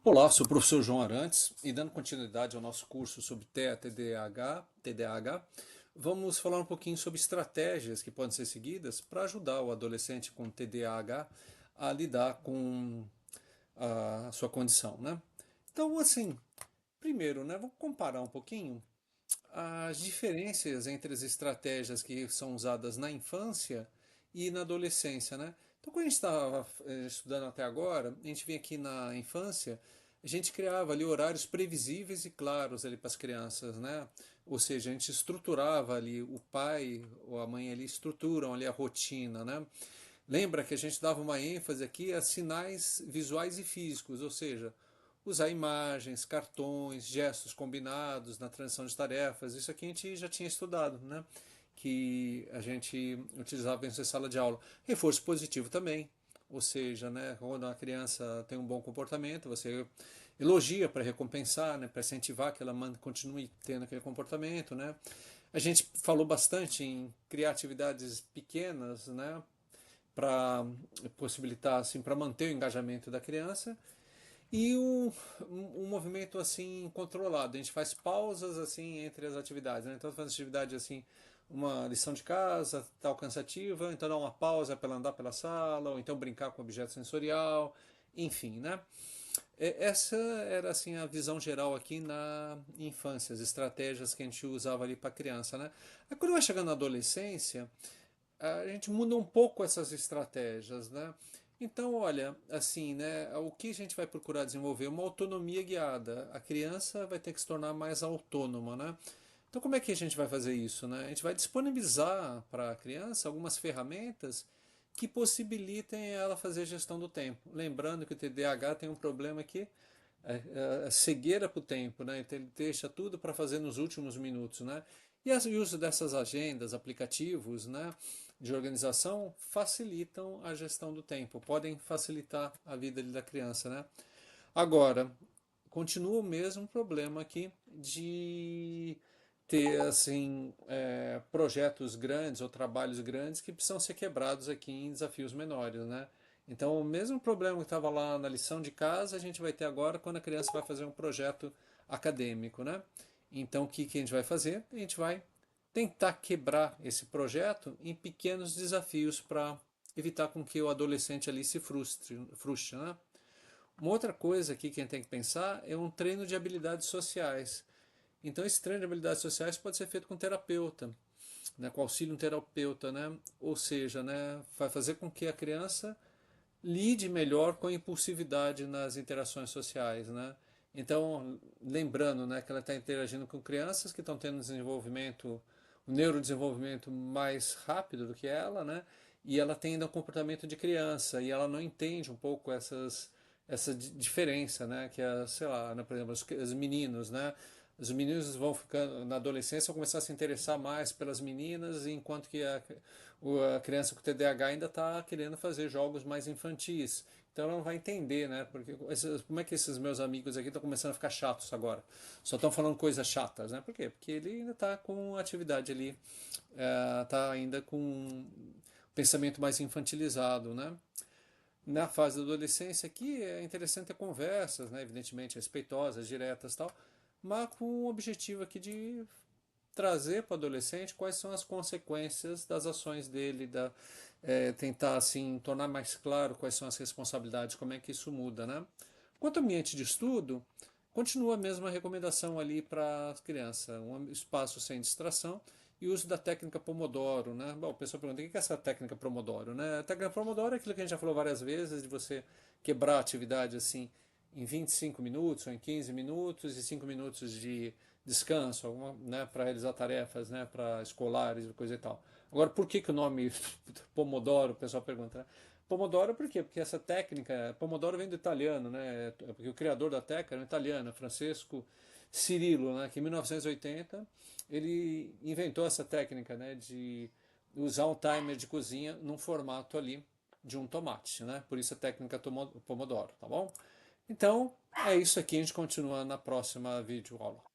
Olá, sou o professor João Arantes e dando continuidade ao nosso curso sobre TEA, TDAH, vamos falar um pouquinho sobre estratégias que podem ser seguidas para ajudar o adolescente com TDAH a lidar com a sua condição, né? Então, assim, primeiro, né, vamos comparar um pouquinho as diferenças entre as estratégias que são usadas na infância e na adolescência, né? Então, quando a gente estava estudando até agora, a gente vinha aqui na infância, a gente criava ali horários previsíveis e claros ali para as crianças, né? Ou seja, a gente estruturava ali, o pai ou a mãe ali estruturam ali a rotina, né? Lembra que a gente dava uma ênfase aqui a sinais visuais e físicos, ou seja, usar imagens, cartões, gestos combinados na transição de tarefas. Isso aqui a gente já tinha estudado, né? Que a gente utilizava em sala de aula. Reforço positivo também, ou seja, né, quando a criança tem um bom comportamento, você elogia para recompensar, né, para incentivar que ela continue tendo aquele comportamento, né? A gente falou bastante em criar atividades pequenas, né, para possibilitar assim, para manter o engajamento da criança e um movimento assim controlado. A gente faz pausas assim entre as atividades, né? Então faz atividade assim, uma lição de casa, tal cansativa, então dá uma pausa para ela andar pela sala, ou então brincar com objeto sensorial, enfim, né? Essa era assim a visão geral aqui na infância, as estratégias que a gente usava ali para criança, né? Aí quando vai chegando na adolescência, a gente muda um pouco essas estratégias, né? Então, olha, assim, né, o que a gente vai procurar desenvolver? Uma autonomia guiada. A criança vai ter que se tornar mais autônoma, né? Então, como é que a gente vai fazer isso, né? A gente vai disponibilizar para a criança algumas ferramentas que possibilitem ela fazer gestão do tempo. Lembrando que o TDAH tem um problema que a cegueira para o tempo, né? Então ele deixa tudo para fazer nos últimos minutos, né? E o uso dessas agendas, aplicativos, né, de organização facilitam a gestão do tempo, podem facilitar a vida da criança, né? Agora, continua o mesmo problema aqui de ter assim projetos grandes ou trabalhos grandes que precisam ser quebrados aqui em desafios menores, né? Então, o mesmo problema que estava lá na lição de casa, a gente vai ter agora quando a criança vai fazer um projeto acadêmico, né? Então, o que, que a gente vai fazer? A gente vai tentar quebrar esse projeto em pequenos desafios para evitar com que o adolescente ali se frustre, né? Uma outra coisa aqui que a gente tem que pensar é um treino de habilidades sociais. Então, esse treino de habilidades sociais pode ser feito com terapeuta, né, com auxílio de um terapeuta, né? Ou seja, né, vai fazer com que a criança lide melhor com a impulsividade nas interações sociais, né? Então, lembrando, né, que ela está interagindo com crianças que estão tendo desenvolvimento, um neurodesenvolvimento mais rápido do que ela, né? E ela tem ainda um comportamento de criança e ela não entende um pouco essa diferença, né? Que é, sei lá, né, por exemplo, os meninos, né? Os meninos vão ficando na adolescência vão começar a se interessar mais pelas meninas, enquanto que a criança com TDAH ainda está querendo fazer jogos mais infantis. Então ela não vai entender, né? Porque como é que esses meus amigos aqui estão começando a ficar chatos agora? Só estão falando coisas chatas, né? Por quê? Porque ele ainda está com atividade ali, está ainda com um pensamento mais infantilizado, né? Na fase da adolescência aqui é interessante ter conversas, né? Evidentemente respeitosas, diretas, tal, mas com o objetivo aqui de trazer para o adolescente quais são as consequências das ações dele, tentar assim tornar mais claro quais são as responsabilidades, como é que isso muda, né? Quanto ao ambiente de estudo, continua a mesma recomendação ali para a criança, um espaço sem distração e uso da técnica Pomodoro, né? Bom, o pessoal pergunta, o que é essa técnica Pomodoro, né? A técnica Pomodoro é aquilo que a gente já falou várias vezes, de você quebrar a atividade assim em 25 minutos ou em 15 minutos e 5 minutos de descanso, né, para realizar tarefas, né, para escolares e coisa e tal. Agora, por que, que o nome Pomodoro, o pessoal pergunta, né? Pomodoro por quê? Porque essa técnica, Pomodoro vem do italiano, né? Porque o criador da técnica era um italiano, Francesco Cirillo, né? Que em 1980 ele inventou essa técnica, né? De usar um timer de cozinha num formato ali de um tomate, né? Por isso a técnica Pomodoro, tá bom? Então, é isso aqui, a gente continua na próxima vídeo aula.